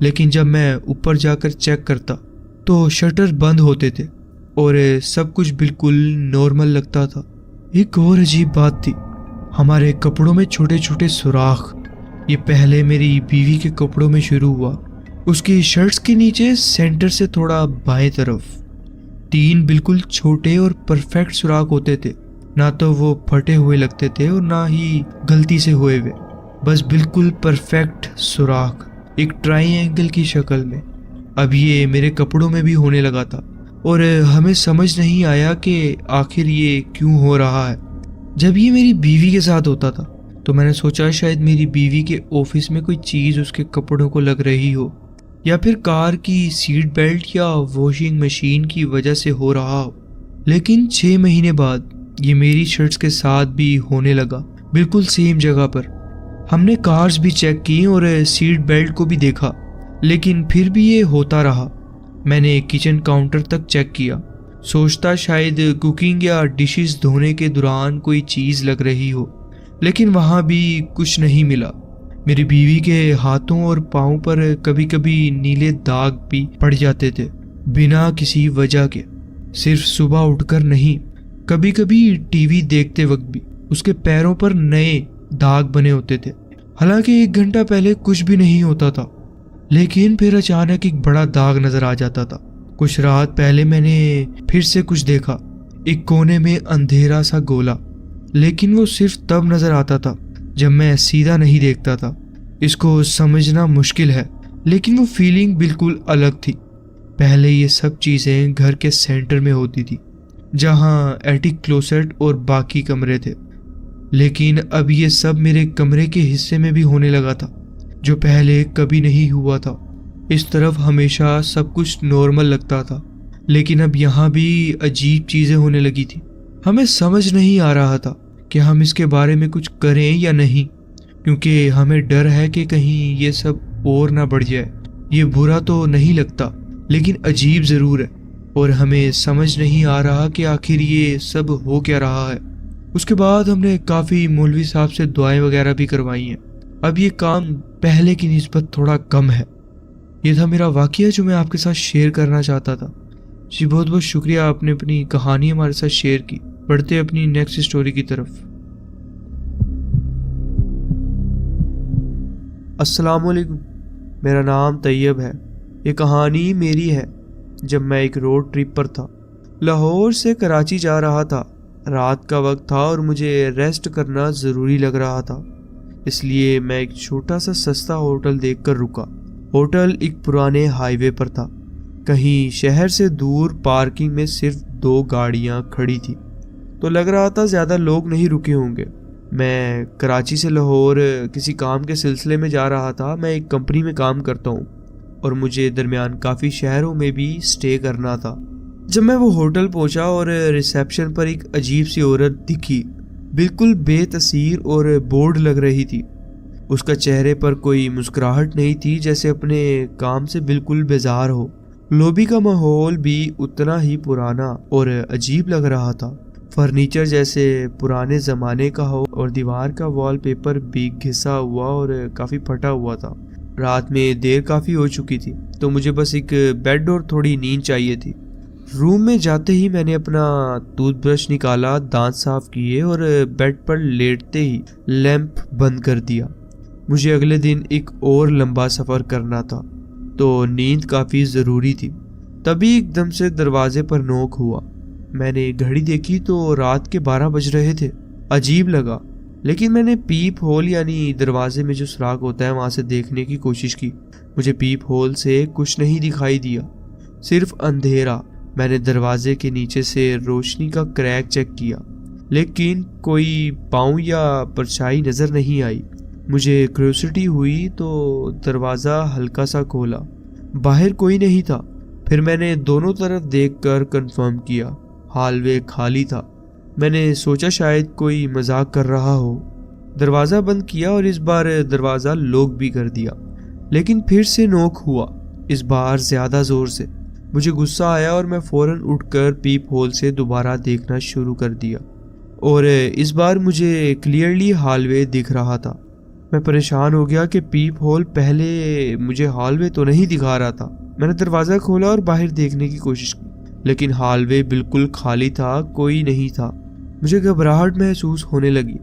لیکن جب میں اوپر جا کر چیک کرتا تو شٹر بند ہوتے تھے اور سب کچھ بالکل نارمل لگتا تھا۔ ایک اور عجیب بات تھی، ہمارے کپڑوں میں چھوٹے چھوٹے سوراخ۔ یہ پہلے میری بیوی کے کپڑوں میں شروع ہوا، اس کی شرٹس کے نیچے سینٹر سے تھوڑا بائیں طرف 3 بالکل چھوٹے اور پرفیکٹ سوراخ ہوتے تھے، نہ تو وہ پھٹے ہوئے لگتے تھے اور نہ ہی غلطی سے ہوئے ہوئے، بس بالکل پرفیکٹ سوراخ ایک ٹرائی اینگل کی شکل میں۔ اب یہ میرے کپڑوں میں بھی ہونے لگا تھا اور ہمیں سمجھ نہیں آیا کہ آخر یہ کیوں ہو رہا ہے۔ جب یہ میری بیوی کے ساتھ ہوتا تھا تو میں نے سوچا شاید میری بیوی کے آفس میں کوئی چیز اس کے کپڑوں کو لگ رہی ہو، یا پھر کار کی سیٹ بیلٹ یا واشنگ مشین کی وجہ سے ہو رہا ہو۔ لیکن 6 مہینے بعد یہ میری شرٹس کے ساتھ بھی ہونے لگا، بالکل سیم جگہ پر۔ ہم نے کارز بھی چیک کی اور سیٹ بیلٹ کو بھی دیکھا، لیکن پھر بھی یہ ہوتا رہا۔ میں نے کچن کاؤنٹر تک چیک کیا، سوچتا شاید کوکنگ یا ڈشز دھونے کے دوران کوئی چیز لگ رہی ہو، لیکن وہاں بھی کچھ نہیں ملا۔ میری بیوی کے ہاتھوں اور پاؤں پر کبھی کبھی نیلے داغ بھی پڑ جاتے تھے بنا کسی وجہ کے، صرف صبح اٹھ کر نہیں، کبھی کبھی ٹی وی دیکھتے وقت بھی اس کے پیروں پر نئے داغ بنے ہوتے تھے، حالانکہ 1 گھنٹہ پہلے کچھ بھی نہیں ہوتا تھا۔ لیکن پھر اچانک ایک بڑا داغ نظر آ جاتا تھا۔ کچھ رات پہلے میں نے پھر سے کچھ دیکھا، ایک کونے میں اندھیرا سا گولا، لیکن وہ صرف تب نظر آتا تھا جب میں سیدھا نہیں دیکھتا تھا۔ اس کو سمجھنا مشکل ہے، لیکن وہ فیلنگ بالکل الگ تھی۔ پہلے یہ سب چیزیں گھر کے سینٹر میں ہوتی تھی، جہاں ایٹک کلوسٹ اور باقی کمرے تھے، لیکن اب یہ سب میرے کمرے کے حصے میں بھی ہونے لگا تھا، جو پہلے کبھی نہیں ہوا تھا۔ اس طرف ہمیشہ سب کچھ نارمل لگتا تھا، لیکن اب یہاں بھی عجیب چیزیں ہونے لگی تھی۔ ہمیں سمجھ نہیں آ رہا تھا کہ ہم اس کے بارے میں کچھ کریں یا نہیں، کیونکہ ہمیں ڈر ہے کہ کہیں یہ سب اور نہ بڑھ جائے۔ یہ برا تو نہیں لگتا، لیکن عجیب ضرور ہے، اور ہمیں سمجھ نہیں آ رہا کہ آخر یہ سب ہو کیا رہا ہے۔ اس کے بعد ہم نے کافی مولوی صاحب سے دعائیں وغیرہ بھی کروائی ہیں۔ اب یہ کام پہلے کی نسبت تھوڑا کم ہے۔ یہ تھا میرا واقعہ جو میں آپ کے ساتھ شیئر کرنا چاہتا تھا۔ جی بہت بہت شکریہ، آپ نے اپنی کہانی ہمارے ساتھ شیئر کی۔ بڑھتے اپنی نیکسٹ سٹوری کی طرف۔ السلام علیکم، میرا نام طیب ہے۔ یہ کہانی میری ہے جب میں ایک روڈ ٹرپ پر تھا، لاہور سے کراچی جا رہا تھا۔ رات کا وقت تھا اور مجھے ریسٹ کرنا ضروری لگ رہا تھا، اس لیے میں ایک چھوٹا سا سستا ہوٹل دیکھ کر رکا۔ ہوٹل ایک پرانے ہائی وے پر تھا، کہیں شہر سے دور پارکنگ میں صرف 2 گاڑیاں کھڑی تھی، تو لگ رہا تھا زیادہ لوگ نہیں رکے ہوں گے۔ میں کراچی سے لاہور کسی کام کے سلسلے میں جا رہا تھا۔ میں ایک کمپنی میں کام کرتا ہوں اور مجھے درمیان کافی شہروں میں بھی سٹے کرنا تھا۔ جب میں وہ ہوٹل پہنچا اور ریسیپشن پر ایک عجیب سی عورت دکھی، بالکل بے تاثیر اور بورڈ لگ رہی تھی۔ اس کا چہرے پر کوئی مسکراہٹ نہیں تھی، جیسے اپنے کام سے بالکل بیزار ہو۔ لوبی کا ماحول بھی اتنا ہی پرانا اور عجیب لگ رہا تھا، فرنیچر جیسے پرانے زمانے کا ہو اور دیوار کا وال پیپر بھی گھسا ہوا اور کافی پھٹا ہوا تھا۔ رات میں دیر کافی ہو چکی تھی، تو مجھے بس ایک بیڈ اور تھوڑی نیند چاہیے تھی۔ روم میں جاتے ہی میں نے اپنا ٹوتھ برش نکالا، دانت صاف کیے اور بیڈ پر لیٹتے ہی لیمپ بند کر دیا۔ مجھے اگلے دن ایک اور لمبا سفر کرنا تھا، تو نیند کافی ضروری تھی۔ تبھی ایک دم سے دروازے پر نوک ہوا۔ میں نے گھڑی دیکھی تو رات کے 12 بج رہے تھے۔ عجیب لگا، لیکن میں نے پیپ ہول یعنی دروازے میں جو سراغ ہوتا ہے وہاں سے دیکھنے کی کوشش کی۔ مجھے پیپ ہول سے کچھ نہیں دکھائی دیا، صرف اندھیرا۔ میں نے دروازے کے نیچے سے روشنی کا کریک چیک کیا، لیکن کوئی پاؤں یا پرچھائی نظر نہیں آئی۔ مجھے کیوریوسٹی ہوئی تو دروازہ ہلکا سا کھولا، باہر کوئی نہیں تھا۔ پھر میں نے دونوں طرف دیکھ کر کنفرم کیا، ہال وے خالی تھا۔ میں نے سوچا شاید کوئی مذاق کر رہا ہو۔ دروازہ بند کیا اور اس بار دروازہ لاک بھی کر دیا، لیکن پھر سے نوک ہوا، اس بار زیادہ زور سے۔ مجھے غصہ آیا اور میں فوراً اٹھ کر پیپ ہول سے دوبارہ دیکھنا شروع کر دیا، اور اس بار مجھے کلیئرلی ہال وے دکھ رہا تھا۔ میں پریشان ہو گیا کہ پیپ ہول پہلے مجھے ہال وے تو نہیں دکھا رہا تھا۔ میں نے دروازہ کھولا اور باہر دیکھنے کی کوشش کی، لیکن ہال وے بالکل خالی تھا، کوئی نہیں تھا۔ مجھے گھبراہٹ محسوس ہونے لگی۔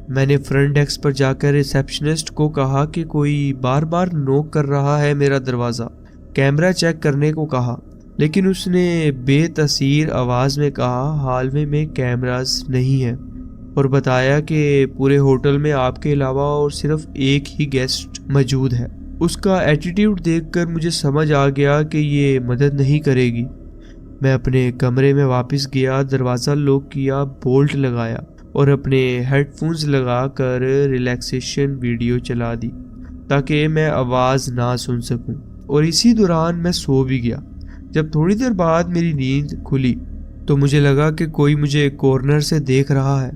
میں نے فرنٹ ڈیسک پر جا کر ریسیپشنسٹ کو کہا کہ کوئی بار بار نوک کر رہا ہے میرا دروازہ، کیمرہ چیک کرنے کو کہا، لیکن اس نے بے تاثیر آواز میں کہا ہال وے میں کیمراز نہیں ہیں، اور بتایا کہ پورے ہوٹل میں آپ کے علاوہ اور صرف ایک ہی گیسٹ موجود ہے۔ اس کا ایٹیٹیوڈ دیکھ کر مجھے سمجھ آ گیا کہ یہ مدد نہیں کرے گی۔ میں اپنے کمرے میں واپس گیا، دروازہ لاک کیا، بولٹ لگایا اور اپنے ہیڈ فونز لگا کر ریلیکسیشن ویڈیو چلا دی تاکہ میں آواز نہ سن سکوں، اور اسی دوران میں سو بھی گیا۔ جب تھوڑی دیر بعد میری نیند کھلی تو مجھے لگا کہ کوئی مجھے کارنر سے دیکھ رہا ہے۔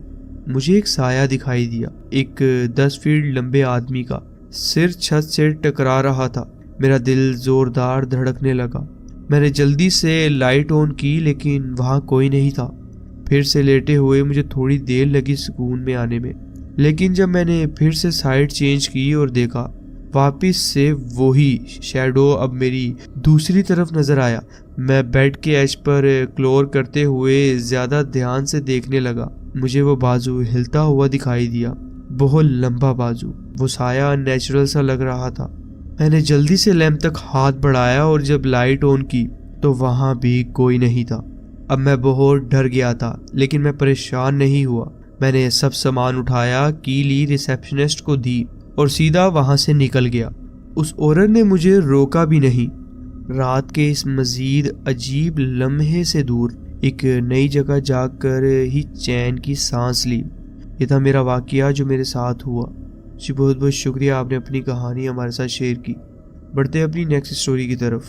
مجھے ایک سایہ دکھائی دیا، ایک 10 فیٹ لمبے آدمی کا، سر چھت سے ٹکرا رہا تھا۔ میرا دل زوردار دھڑکنے لگا۔ میں نے جلدی سے لائٹ آن کی لیکن وہاں کوئی نہیں تھا۔ پھر سے لیٹے ہوئے مجھے تھوڑی دیر لگی سکون میں آنے میں، لیکن جب میں نے پھر سے سائڈ چینج کی اور دیکھا، واپس سے وہی شیڈو اب میری دوسری طرف نظر آیا۔ میں بیڈ کے ایج پر کلور کرتے ہوئے زیادہ دھیان سے دیکھنے لگا۔ مجھے وہ بازو ہلتا ہوا دکھائی دیا، بہت لمبا بازو۔ وہ سایہ نیچرل سا لگ رہا تھا۔ میں نے جلدی سے لیمپ تک ہاتھ بڑھایا اور جب لائٹ آن کی تو وہاں بھی کوئی نہیں تھا۔ اب میں بہت ڈر گیا تھا، لیکن میں پریشان نہیں ہوا۔ میں نے سب سامان اٹھایا، کی لی ریسیپشنسٹ کو دی اور سیدھا وہاں سے نکل گیا۔ اس عورت نے مجھے روکا بھی نہیں۔ رات کے اس مزید عجیب لمحے سے دور ایک نئی جگہ جا کر ہی چین کی سانس لی۔ یہ تھا میرا واقعہ جو میرے ساتھ ہوا۔ جی بہت بہت شکریہ، آپ نے اپنی کہانی ہمارے ساتھ شیئر کی۔ بڑھتے ہیں اپنی نیکسٹ سٹوری کی طرف۔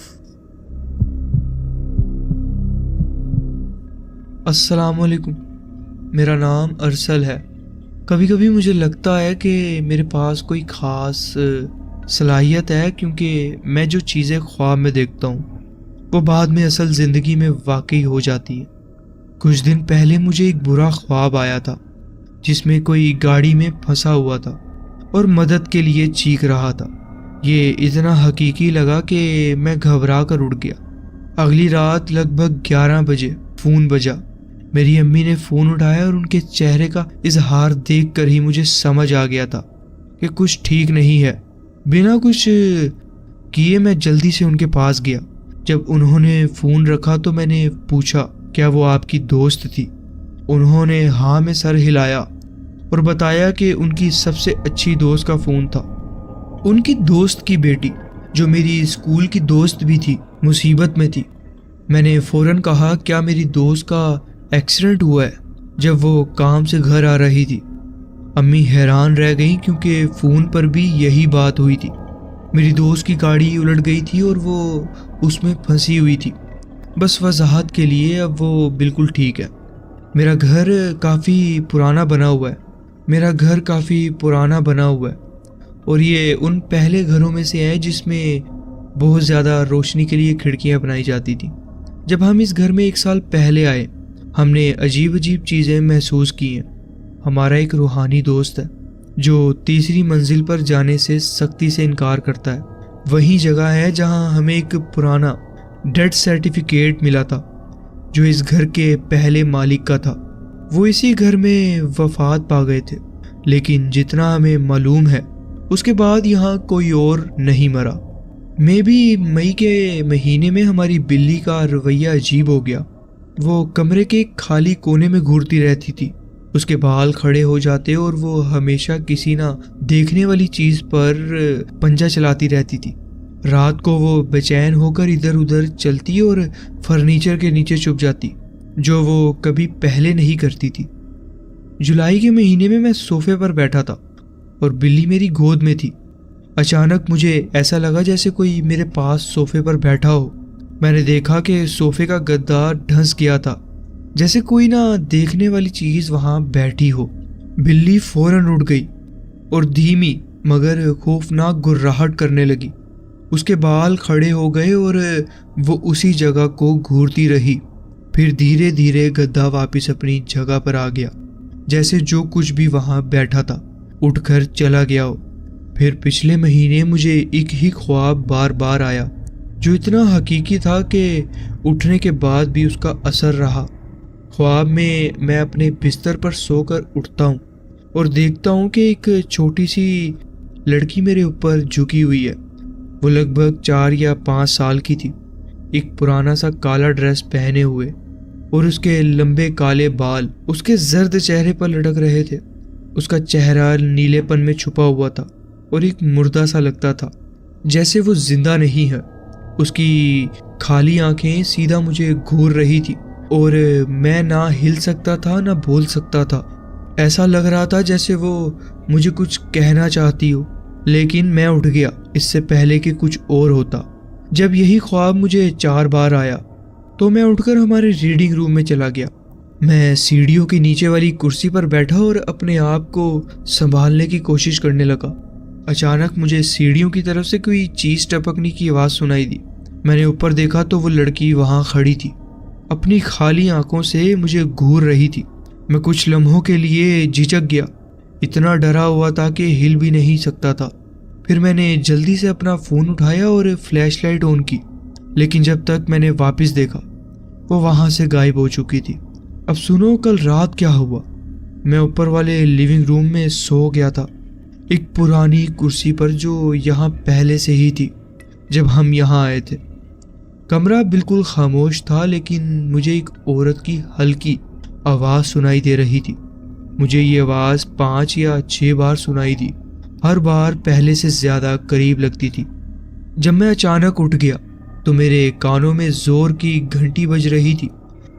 السلام علیکم، میرا نام ارسل ہے۔ کبھی کبھی مجھے لگتا ہے کہ میرے پاس کوئی خاص صلاحیت ہے، کیونکہ میں جو چیزیں خواب میں دیکھتا ہوں وہ بعد میں اصل زندگی میں واقعی ہو جاتی ہیں۔ کچھ دن پہلے مجھے ایک برا خواب آیا تھا جس میں کوئی گاڑی میں پھنسا ہوا تھا اور مدد کے لیے چیخ رہا تھا۔ یہ اتنا حقیقی لگا کہ میں گھبرا کر اٹھ گیا۔ اگلی رات لگ بھگ 11 بجے فون بجا۔ میری امی نے فون اٹھایا اور ان کے چہرے کا اظہار دیکھ کر ہی مجھے سمجھ آ گیا تھا کہ کچھ ٹھیک نہیں ہے۔ بنا کچھ کیے میں جلدی سے ان کے پاس گیا۔ جب انہوں نے فون رکھا تو میں نے پوچھا کیا وہ آپ کی دوست تھی؟ انہوں نے ہاں میں سر ہلایا اور بتایا کہ ان کی سب سے اچھی دوست کا فون تھا۔ ان کی دوست کی بیٹی جو میری اسکول کی دوست بھی تھی مصیبت میں تھی۔ میں نے فوراً کہا کیا میری دوست کا ایکسیڈنٹ ہوا ہے جب وہ کام سے گھر آ رہی تھی۔ امی حیران رہ گئیں کیونکہ فون پر بھی یہی بات ہوئی تھی۔ میری دوست کی گاڑی الٹ گئی تھی اور وہ اس میں پھنسی ہوئی تھی۔ بس وضاحت کے لیے اب وہ بالکل ٹھیک ہے۔ میرا گھر کافی پرانا بنا ہوا ہے اور یہ ان پہلے گھروں میں سے ہے جس میں بہت زیادہ روشنی کے لیے کھڑکیاں بنائی جاتی تھیں۔ جب ہم اس گھر میں 1 سال پہلے آئے ہم نے عجیب چیزیں محسوس کی ہیں۔ ہمارا ایک روحانی دوست ہے جو تیسری منزل پر جانے سے سختی سے انکار کرتا ہے۔ وہی جگہ ہے جہاں ہمیں ایک پرانا ڈیتھ سرٹیفکیٹ ملا تھا جو اس گھر کے پہلے مالک کا تھا۔ وہ اسی گھر میں وفات پا گئے تھے، لیکن جتنا ہمیں معلوم ہے اس کے بعد یہاں کوئی اور نہیں مرا۔ مئی کے مہینے میں ہماری بلی کا رویہ عجیب ہو گیا۔ وہ کمرے کے ایک خالی کونے میں گھورتی رہتی تھی۔ اس کے بال کھڑے ہو جاتے اور وہ ہمیشہ کسی نہ دیکھنے والی چیز پر پنجہ چلاتی رہتی تھی۔ رات کو وہ بے چین ہو کر ادھر ادھر چلتی اور فرنیچر کے نیچے چھپ جاتی، جو وہ کبھی پہلے نہیں کرتی تھی۔ جولائی کے مہینے میں میں صوفے پر بیٹھا تھا اور بلی میری گود میں تھی۔ اچانک مجھے ایسا لگا جیسے کوئی میرے پاس صوفے پر بیٹھا ہو۔ میں نے دیکھا کہ صوفے کا گدا ڈھنس گیا تھا، جیسے کوئی نہ دیکھنے والی چیز وہاں بیٹھی ہو۔ بلی فوراً اٹھ گئی اور دھیمی مگر خوفناک گھرراہٹ کرنے لگی۔ اس کے بال کھڑے ہو گئے اور وہ اسی جگہ کو گھورتی رہی۔ پھر دھیرے دھیرے گدا واپس اپنی جگہ پر آ گیا، جیسے جو کچھ بھی وہاں بیٹھا تھا اٹھ کر چلا گیا ہو۔ پھر پچھلے مہینے مجھے ایک ہی خواب بار بار آیا جو اتنا حقیقی تھا کہ اٹھنے کے بعد بھی اس کا اثر رہا۔ خواب میں اپنے بستر پر سو کر اٹھتا ہوں اور دیکھتا ہوں کہ ایک چھوٹی سی لڑکی میرے اوپر جھکی ہوئی ہے۔ وہ لگ بھگ 4 یا 5 سال کی تھی، ایک پرانا سا کالا ڈریس پہنے ہوئے اور اس کے لمبے کالے بال اس کے زرد چہرے پر لٹک رہے تھے۔ اس کا چہرہ نیلے پن میں چھپا ہوا تھا اور ایک مردہ سا لگتا تھا، جیسے وہ زندہ نہیں ہے۔ اس کی خالی آنکھیں سیدھا مجھے گھور رہی تھی اور میں نہ ہل سکتا تھا نہ بول سکتا تھا۔ ایسا لگ رہا تھا جیسے وہ مجھے کچھ کہنا چاہتی ہو، لیکن میں اٹھ گیا اس سے پہلے کہ کچھ اور ہوتا۔ جب یہی خواب مجھے 4 بار آیا تو میں اٹھ کر ہمارے ریڈنگ روم میں چلا گیا۔ میں سیڑھیوں کے نیچے والی کرسی پر بیٹھا اور اپنے آپ کو سنبھالنے کی کوشش کرنے لگا۔ اچانک مجھے سیڑھیوں کی طرف سے کوئی چیز ٹپکنے کی آواز سنائی دی۔ میں نے اوپر دیکھا تو وہ لڑکی وہاں کھڑی تھی، اپنی خالی آنکھوں سے مجھے گھور رہی تھی۔ میں کچھ لمحوں کے لیے جھجک گیا، اتنا ڈرا ہوا تھا کہ ہل بھی نہیں سکتا تھا۔ پھر میں نے جلدی سے اپنا فون اٹھایا اور فلیش لائٹ آن کی، لیکن جب تک میں نے واپس دیکھا وہ وہاں سے غائب ہو چکی تھی۔ اب سنو کل رات کیا ہوا۔ میں اوپر والے لیونگ روم میں سو گیا تھا، ایک پرانی کرسی پر جو یہاں پہلے سے ہی تھی جب ہم یہاں آئے تھے۔ کمرہ بالکل خاموش تھا، لیکن مجھے ایک عورت کی ہلکی آواز سنائی دے رہی تھی۔ مجھے یہ آواز 5 یا 6 بار سنائی دی، ہر بار پہلے سے زیادہ قریب لگتی تھی۔ جب میں اچانک اٹھ گیا تو میرے کانوں میں زور کی گھنٹی بج رہی تھی،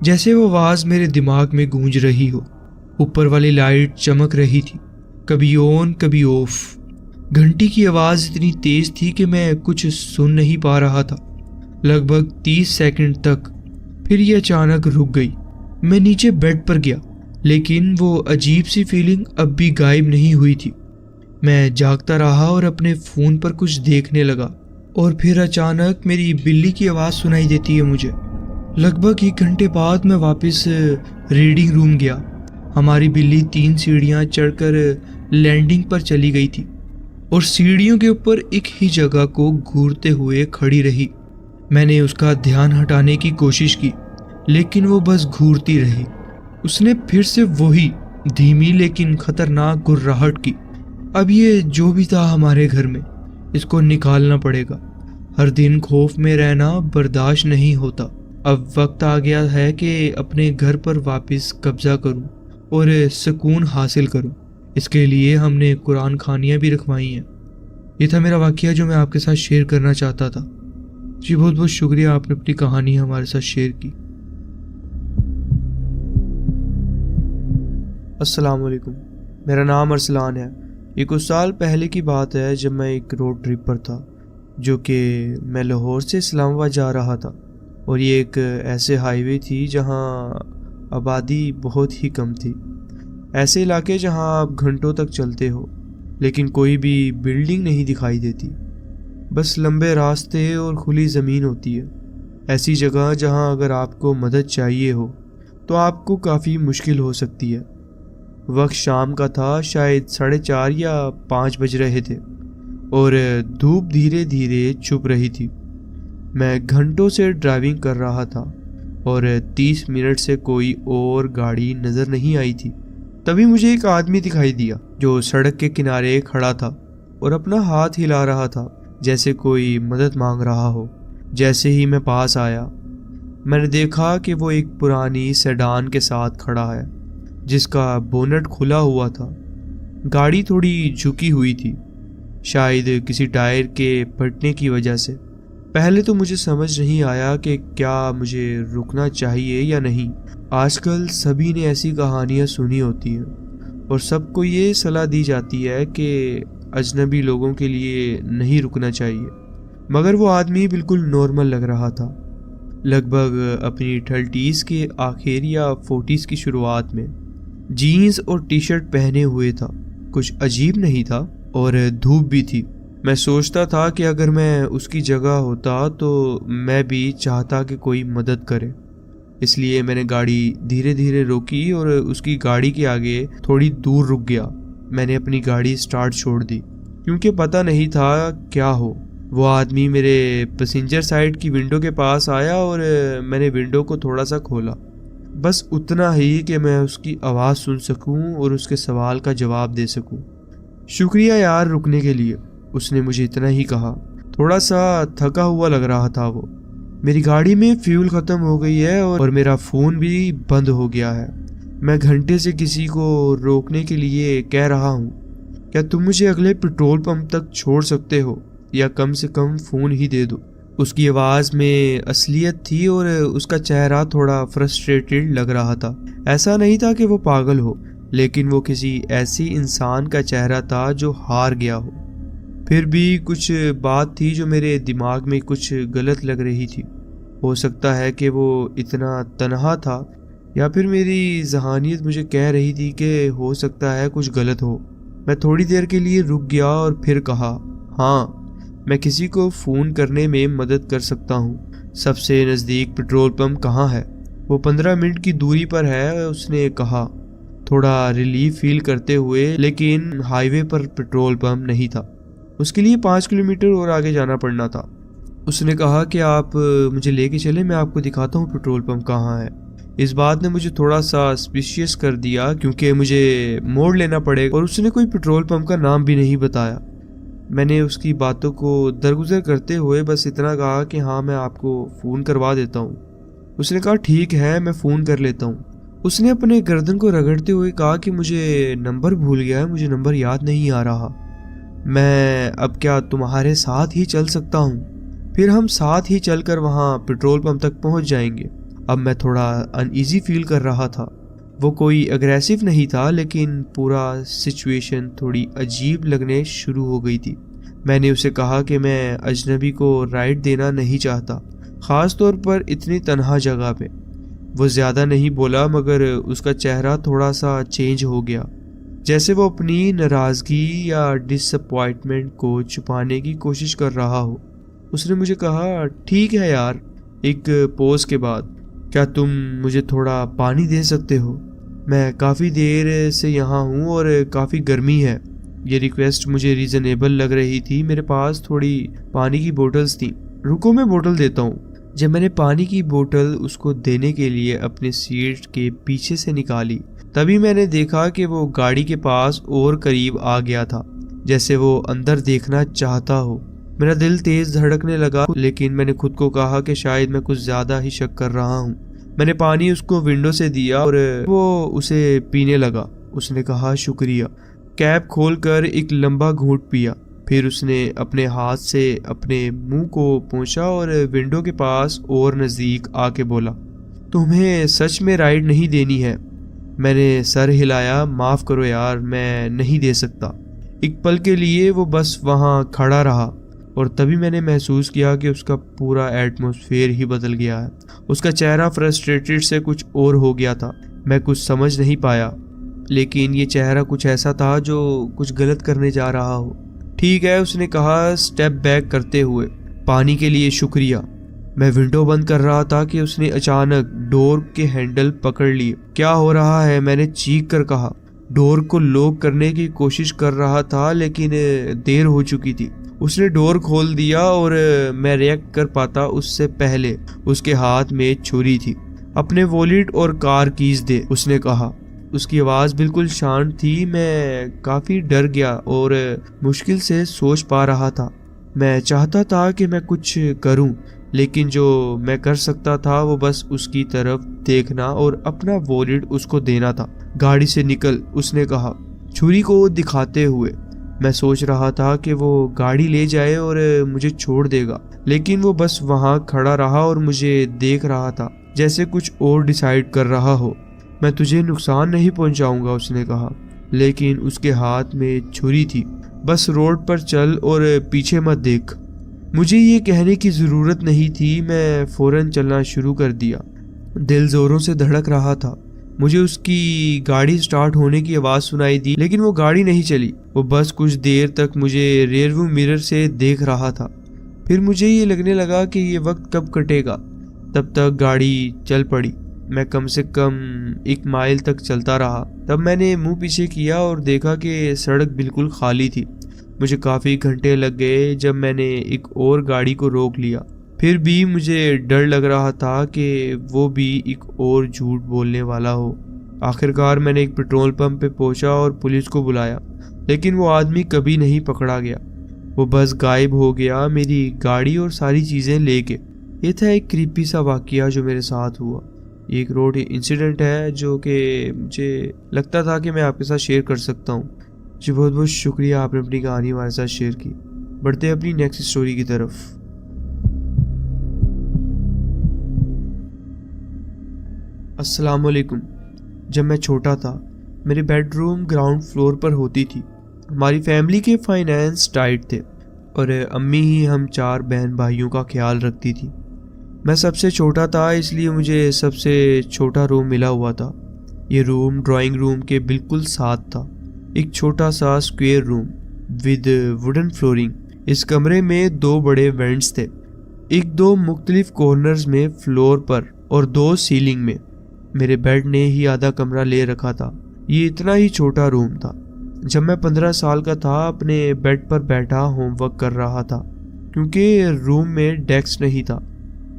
جیسے وہ آواز میرے دماغ میں گونج رہی ہو۔ اوپر والی لائٹ چمک رہی تھی، کبھی آن کبھی آف۔ گھنٹی کی آواز اتنی تیز تھی کہ میں کچھ سن نہیں پا رہا تھا، لگ بھگ 30 سیکنڈ تک۔ پھر یہ اچانک رک گئی۔ میں نیچے بیڈ پر گیا، لیکن وہ عجیب سی فیلنگ اب بھی غائب نہیں ہوئی تھی۔ میں جاگتا رہا اور اپنے فون پر کچھ دیکھنے لگا، اور پھر اچانک میری بلی کی آواز سنائی دیتی ہے مجھے۔ لگ بھگ 1 گھنٹے بعد میں واپس ریڈنگ روم گیا۔ ہماری بلی 3 سیڑھیاں چڑھ کر لینڈنگ پر چلی گئی تھی اور سیڑھیوں کے اوپر ایک ہی جگہ کو گھورتے ہوئے کھڑی رہی۔ میں نے اس کا دھیان ہٹانے کی کوشش کی، لیکن وہ بس گھورتی رہی۔ اس نے پھر سے وہی دھیمی لیکن خطرناک گرراہٹ کی۔ اب یہ جو بھی تھا ہمارے گھر میں، اس کو نکالنا پڑے گا۔ ہر دن خوف میں رہنا برداشت نہیں ہوتا۔ اب وقت آ گیا ہے کہ اپنے گھر پر واپس قبضہ کروں اور سکون حاصل کروں۔ اس کے لیے ہم نے قرآن خوانیاں بھی رکھوائی ہیں۔ یہ تھا میرا واقعہ جو میں آپ کے ساتھ شیئر کرنا چاہتا تھا۔ جی بہت بہت شکریہ، آپ نے اپنی کہانی ہمارے ساتھ شیئر کی۔ السلام علیکم، میرا نام ارسلان ہے۔ یہ کچھ سال پہلے کی بات ہے جب میں ایک روڈ ٹرپ پر تھا، جو کہ میں لاہور سے اسلام آباد جا رہا تھا، اور یہ ایک ایسے ہائی وے تھی جہاں آبادی بہت ہی کم تھی۔ ایسے علاقے جہاں آپ گھنٹوں تک چلتے ہو لیکن کوئی بھی بلڈنگ نہیں دکھائی دیتی، بس لمبے راستے اور کھلی زمین ہوتی ہے۔ ایسی جگہ جہاں اگر آپ کو مدد چاہیے ہو تو آپ کو کافی مشکل ہو سکتی ہے۔ وقت شام کا تھا، شاید 4:30 یا 5 بج رہے تھے، اور دھوپ دھیرے دھیرے چھپ رہی تھی۔ میں گھنٹوں سے ڈرائیونگ کر رہا تھا اور 30 منٹ سے کوئی اور گاڑی نظر نہیں آئی تھی۔ تبھی مجھے ایک آدمی دکھائی دیا جو سڑک کے کنارے کھڑا تھا اور اپنا ہاتھ ہلا رہا تھا جیسے کوئی مدد مانگ رہا ہو۔ جیسے ہی میں پاس آیا، میں نے دیکھا کہ وہ ایک پرانی سیڈان کے ساتھ کھڑا ہے جس کا بونٹ کھلا ہوا تھا۔ گاڑی تھوڑی جھکی ہوئی تھی، شاید کسی ٹائر کے پھٹنے کی وجہ سے۔ پہلے تو مجھے سمجھ نہیں آیا کہ کیا مجھے رکنا چاہیے یا نہیں۔ آج کل سبھی نے ایسی کہانیاں سنی ہوتی ہیں اور سب کو یہ صلاح دی جاتی ہے کہ اجنبی لوگوں کے لیے نہیں رکنا چاہیے، مگر وہ آدمی بالکل نارمل لگ رہا تھا، لگ بھگ اپنی 30s کے آخر یا 40s کی شروعات میں۔ جینز اور ٹی شرٹ پہنے ہوئے تھا، کچھ عجیب نہیں تھا، اور دھوپ بھی تھی۔ میں سوچتا تھا کہ اگر میں اس کی جگہ ہوتا تو میں بھی چاہتا کہ کوئی مدد کرے۔ اس لیے میں نے گاڑی دھیرے دھیرے روکی اور اس کی گاڑی کے آگے تھوڑی دور رک گیا۔ میں نے اپنی گاڑی سٹارٹ چھوڑ دی کیونکہ پتہ نہیں تھا کیا ہو۔ وہ آدمی میرے پیسنجر سائڈ کی ونڈو کے پاس آیا اور میں نے ونڈو کو تھوڑا سا کھولا، بس اتنا ہی کہ میں اس کی آواز سن سکوں اور اس کے سوال کا جواب دے سکوں۔ شکریہ یار رکنے کے لیے، اس نے مجھے اتنا ہی کہا۔ تھوڑا سا تھکا ہوا لگ رہا تھا وہ۔ میری گاڑی میں فیول ختم ہو گئی ہے اور میرا فون بھی بند ہو گیا ہے۔ میں گھنٹے سے کسی کو روکنے کے لیے کہہ رہا ہوں، کیا تم مجھے اگلے پیٹرول پمپ تک چھوڑ سکتے ہو یا کم سے کم فون ہی دے دو؟ اس کی آواز میں اصلیت تھی اور اس کا چہرہ تھوڑا فرسٹریٹڈ لگ رہا تھا۔ ایسا نہیں تھا کہ وہ پاگل ہو، لیکن وہ کسی ایسی انسان کا چہرہ تھا جو ہار گیا ہو۔ پھر بھی کچھ بات تھی جو میرے دماغ میں کچھ غلط لگ رہی تھی۔ ہو سکتا ہے کہ وہ اتنا تنہا تھا، یا پھر میری ذہانیت مجھے کہہ رہی تھی کہ ہو سکتا ہے کچھ غلط ہو۔ میں تھوڑی دیر کے لیے رک گیا اور پھر کہا، ہاں میں کسی کو فون کرنے میں مدد کر سکتا ہوں۔ سب سے نزدیک پیٹرول پمپ کہاں ہے؟ وہ 15 منٹ کی دوری پر ہے، اس نے کہا، تھوڑا ریلیف فیل کرتے ہوئے، لیکن ہائی وے پر پیٹرول پمپ نہیں تھا۔ اس کے لیے 5 کلومیٹر اور آگے جانا پڑنا تھا۔ اس نے کہا کہ آپ مجھے لے کے چلیں، میں آپ کو دکھاتا ہوں پیٹرول پمپ کہاں ہے۔ اس بات نے مجھے تھوڑا سا سسپیشیس کر دیا کیونکہ مجھے موڑ لینا پڑے گا اور اس نے کوئی پیٹرول پمپ کا نام بھی نہیں بتایا۔ میں نے اس کی باتوں کو درگزر کرتے ہوئے بس اتنا کہا کہ ہاں میں آپ کو فون کروا دیتا ہوں۔ اس نے کہا ٹھیک ہے میں فون کر لیتا ہوں۔ اس نے اپنے گردن کو رگڑتے ہوئے کہا کہ مجھے نمبر بھول گیا ہے، مجھے نمبر یاد نہیں آ رہا۔ میں اب کیا تمہارے ساتھ ہی چل سکتا ہوں؟ پھر ہم ساتھ ہی چل کر وہاں پیٹرول پمپ تک پہنچ جائیں گے۔ اب میں تھوڑا ان ایزی فیل کر رہا تھا۔ وہ کوئی اگریسو نہیں تھا، لیکن پورا سچویشن تھوڑی عجیب لگنے شروع ہو گئی تھی۔ میں نے اسے کہا کہ میں اجنبی کو رائڈ دینا نہیں چاہتا، خاص طور پر اتنی تنہا جگہ پہ۔ وہ زیادہ نہیں بولا، مگر اس کا چہرہ تھوڑا سا چینج ہو گیا، جیسے وہ اپنی ناراضگی یا ڈس اپوائنٹمنٹ کو چھپانے کی کوشش کر رہا ہو۔ اس نے مجھے کہا ٹھیک ہے یار، ایک پوز کے بعد، کیا تم مجھے تھوڑا پانی دے سکتے ہو؟ میں کافی دیر سے یہاں ہوں اور کافی گرمی ہے۔ یہ ریکویسٹ مجھے ریزنیبل لگ رہی تھی۔ میرے پاس تھوڑی پانی کی بوٹلز تھیں۔ رکو میں بوٹل دیتا ہوں۔ جب میں نے پانی کی بوٹل اس کو دینے کے لیے اپنے سیٹ کے پیچھے سے نکالی، تبھی میں نے دیکھا کہ وہ گاڑی کے پاس اور قریب آ گیا تھا، جیسے وہ اندر دیکھنا چاہتا ہو۔ میرا دل تیز دھڑکنے لگا، لیکن میں نے خود کو کہا کہ شاید میں کچھ زیادہ ہی شک کر رہا ہوں۔ میں نے پانی اس کو ونڈو سے دیا اور وہ اسے پینے لگا۔ اس نے کہا شکریہ، کیپ کھول کر ایک لمبا گھونٹ پیا، پھر اس نے اپنے ہاتھ سے اپنے منہ کو پوچھا اور ونڈو کے پاس اور نزدیک آ کے بولا، تمہیں سچ میں رائڈ نہیں دینی ہے؟ میں نے سر ہلایا، معاف کرو یار، میں نہیں دے سکتا۔ ایک پل کے لیے وہ بس وہاں کھڑا رہا اور تبھی میں نے محسوس کیا کہ اس کا پورا ایٹماسفیئر ہی بدل گیا ہے۔ اس کا چہرہ فرسٹریٹڈ سے کچھ اور ہو گیا تھا۔ میں کچھ سمجھ نہیں پایا، لیکن یہ چہرہ کچھ ایسا تھا جو کچھ غلط کرنے جا رہا ہو۔ ٹھیک ہے، اس نے کہا سٹیپ بیک کرتے ہوئے، پانی کے لیے شکریہ۔ میں ونڈو بند کر رہا تھا کہ اس نے اچانک ڈور کے ہینڈل پکڑ لیے۔ کیا ہو رہا ہے؟ میں نے چیخ کر کہا۔ ڈور کو لوک کرنے کی کوشش کر رہا تھا، لیکن دیر ہو چکی تھی۔ اس نے ڈور کھول دیا اور میں ریئیکٹ کر پاتا اس سے پہلے اس کے ہاتھ میں چھری تھی۔ اپنے والیٹ اور کار کیز دے، اس نے کہا۔ اس کی آواز بالکل شانت تھی۔ میں کافی ڈر گیا اور مشکل سے سوچ پا رہا تھا۔ میں چاہتا تھا کہ میں کچھ کروں، لیکن جو میں کر سکتا تھا وہ بس اس کی طرف دیکھنا اور اپنا والیٹ اس کو دینا تھا۔ گاڑی سے نکل، اس نے کہا، چھری کو دکھاتے ہوئے۔ میں سوچ رہا تھا کہ وہ گاڑی لے جائے اور مجھے چھوڑ دے گا، لیکن وہ بس وہاں کھڑا رہا اور مجھے دیکھ رہا تھا، جیسے کچھ اور ڈیسائیڈ کر رہا ہو۔ میں تجھے نقصان نہیں پہنچاؤں گا، اس نے کہا، لیکن اس کے ہاتھ میں چھری تھی۔ بس روڈ پر چل اور پیچھے مت دیکھ۔ مجھے یہ کہنے کی ضرورت نہیں تھی، میں فوراً چلنا شروع کر دیا۔ دل زوروں سے دھڑک رہا تھا۔ مجھے اس کی گاڑی سٹارٹ ہونے کی آواز سنائی دی، لیکن وہ گاڑی نہیں چلی۔ وہ بس کچھ دیر تک مجھے ریئر ویو مرر سے دیکھ رہا تھا۔ پھر مجھے یہ لگنے لگا کہ یہ وقت کب کٹے گا۔ تب تک گاڑی چل پڑی۔ میں کم سے کم 1 مائل تک چلتا رہا۔ تب میں نے منہ پیچھے کیا اور دیکھا کہ سڑک بالکل خالی تھی۔ مجھے کافی گھنٹے لگ گئے جب میں نے ایک اور گاڑی کو روک لیا، پھر بھی مجھے ڈر لگ رہا تھا کہ وہ بھی ایک اور جھوٹ بولنے والا ہو۔ آخرکار میں نے ایک پیٹرول پمپ پہ پہنچا اور پولیس کو بلایا، لیکن وہ آدمی کبھی نہیں پکڑا گیا۔ وہ بس غائب ہو گیا، میری گاڑی اور ساری چیزیں لے کے۔ یہ تھا ایک کریپی سا واقعہ جو میرے ساتھ ہوا۔ ایک روڈ انسیڈنٹ ہے جو کہ مجھے لگتا تھا کہ میں آپ کے ساتھ شیئر کر سکتا ہوں۔ جی بہت بہت شکریہ، آپ نے اپنی کہانی ہمارے ساتھ شیئر کی۔ بڑھتے ہیں اپنی نیکسٹ سٹوری کی طرف۔ السلام علیکم۔ جب میں چھوٹا تھا میری بیڈ روم گراؤنڈ فلور پر ہوتی تھی۔ ہماری فیملی کے فائنینس ٹائٹ تھے اور امی ہی ہم 4 بہن بھائیوں کا خیال رکھتی تھی۔ میں سب سے چھوٹا تھا، اس لیے مجھے سب سے چھوٹا روم ملا ہوا تھا۔ یہ روم ڈرائنگ روم کے بالکل ساتھ تھا، ایک چھوٹا سا square room with wooden flooring. اس کمرے میں 2 بڑے وینٹس تھے، ایک 2 مختلف کارنرز میں فلور پر اور 2 سیلنگ میں۔ میرے بیڈ نے ہی آدھا کمرہ لے رکھا تھا۔ یہ اتنا ہی چھوٹا روم تھا۔ جب میں 15 سال کا تھا اپنے بیڈ پر بیٹھا ہوم ورک کر رہا تھا کیونکہ روم میں ڈیسک نہیں تھا۔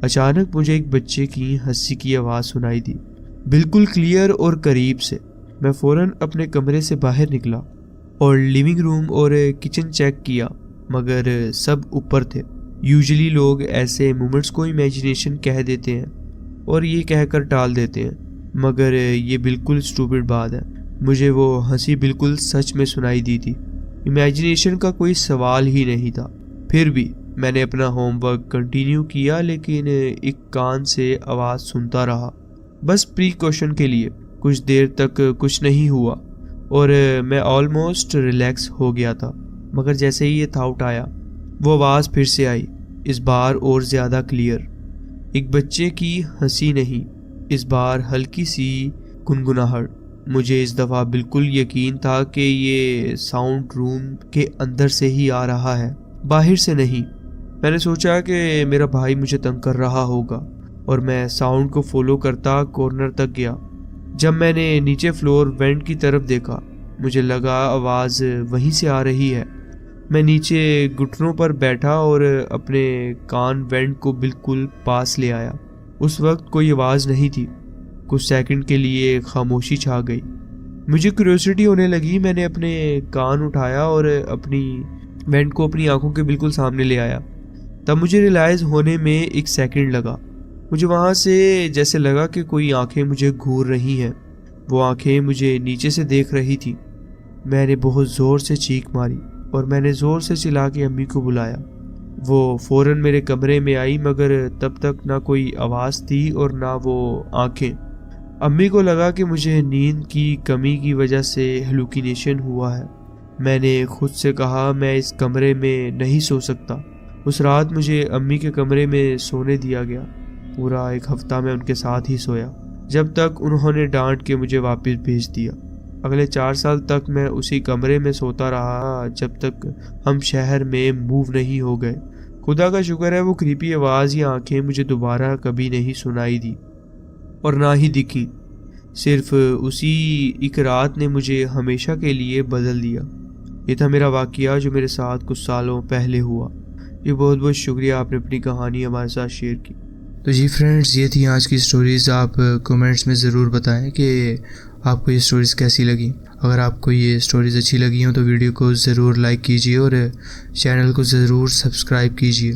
اچانک مجھے ایک بچے کی ہنسی کی آواز سنائی دی، بالکل کلیئر اور قریب سے۔ میں فوراً اپنے کمرے سے باہر نکلا اور لیونگ روم اور کچن چیک کیا، مگر سب اوپر تھے۔ یوزلی لوگ ایسے مومنٹس کو امیجنیشن کہہ دیتے ہیں اور یہ کہہ کر ٹال دیتے ہیں، مگر یہ بالکل اسٹوپڈ بات ہے۔ مجھے وہ ہنسی بالکل سچ میں سنائی دی تھی، امیجنیشن کا کوئی سوال ہی نہیں تھا۔ پھر بھی میں نے اپنا ہوم ورک کنٹینیو کیا، لیکن ایک کان سے آواز سنتا رہا، بس پریکاشن کے لیے۔ کچھ دیر تک کچھ نہیں ہوا اور میں آلموسٹ ریلیکس ہو گیا تھا، مگر جیسے ہی یہ تھاٹ آیا وہ آواز پھر سے آئی، اس بار اور زیادہ کلیئر۔ ایک بچے کی ہنسی نہیں، اس بار ہلکی سی گنگناہٹ۔ مجھے اس دفعہ بالکل یقین تھا کہ یہ ساؤنڈ روم کے اندر سے ہی آ رہا ہے، باہر سے نہیں۔ میں نے سوچا کہ میرا بھائی مجھے تنگ کر رہا ہوگا اور میں ساؤنڈ کو فالو کرتا کارنر تک گیا۔ جب میں نے نیچے فلور وینٹ کی طرف دیکھا مجھے لگا آواز وہیں سے آ رہی ہے۔ میں نیچے گھٹنوں پر بیٹھا اور اپنے کان وینٹ کو بالکل پاس لے آیا۔ اس وقت کوئی آواز نہیں تھی۔ کچھ سیکنڈ کے لیے خاموشی چھا گئی۔ مجھے کیوریوسٹی ہونے لگی۔ میں نے اپنے کان اٹھایا اور اپنی وینٹ کو اپنی آنکھوں کے بالکل سامنے لے آیا۔ تب مجھے ریلائز ہونے میں 1 سیکنڈ لگا۔ مجھے وہاں سے جیسے لگا کہ کوئی آنکھیں مجھے گھور رہی ہیں۔ وہ آنکھیں مجھے نیچے سے دیکھ رہی تھی۔ میں نے بہت زور سے چیخ ماری اور میں نے زور سے چلا کے امی کو بلایا۔ وہ فوراً میرے کمرے میں آئی، مگر تب تک نہ کوئی آواز تھی اور نہ وہ آنکھیں۔ امی کو لگا کہ مجھے نیند کی کمی کی وجہ سے ہیلوسینیشن ہوا ہے۔ میں نے خود سے کہا میں اس کمرے میں نہیں سو سکتا۔ اس رات مجھے امی کے کمرے میں سونے دیا گیا۔ پورا 1 ہفتہ میں ان کے ساتھ ہی سویا، جب تک انہوں نے ڈانٹ کے مجھے واپس بھیج دیا۔ اگلے 4 سال تک میں اسی کمرے میں سوتا رہا جب تک ہم شہر میں موو نہیں ہو گئے۔ خدا کا شکر ہے وہ کریپی آواز یا آنکھیں مجھے دوبارہ کبھی نہیں سنائی دی اور نہ ہی دکھی۔ صرف اسی ایک رات نے مجھے ہمیشہ کے لیے بدل دیا۔ یہ تھا میرا واقعہ جو میرے ساتھ کچھ سالوں پہلے ہوا۔ یہ بہت بہت شکریہ، آپ نے اپنی کہانی ہمارے ساتھ شیئر کی۔ تو جی فرینڈز، یہ تھی آج کی سٹوریز۔ آپ کومنٹس میں ضرور بتائیں کہ آپ کو یہ سٹوریز کیسی لگیں۔ اگر آپ کو یہ سٹوریز اچھی لگی ہوں تو ویڈیو کو ضرور لائک کیجیے اور چینل کو ضرور سبسکرائب کیجیے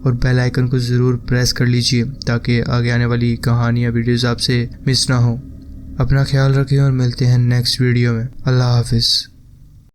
اور بیل آئیکن کو ضرور پریس کر لیجیے تاکہ آگے آنے والی کہانیاں ویڈیوز آپ سے مس نہ ہوں۔ اپنا خیال رکھیں اور ملتے ہیں نیکسٹ ویڈیو میں۔ اللہ حافظ۔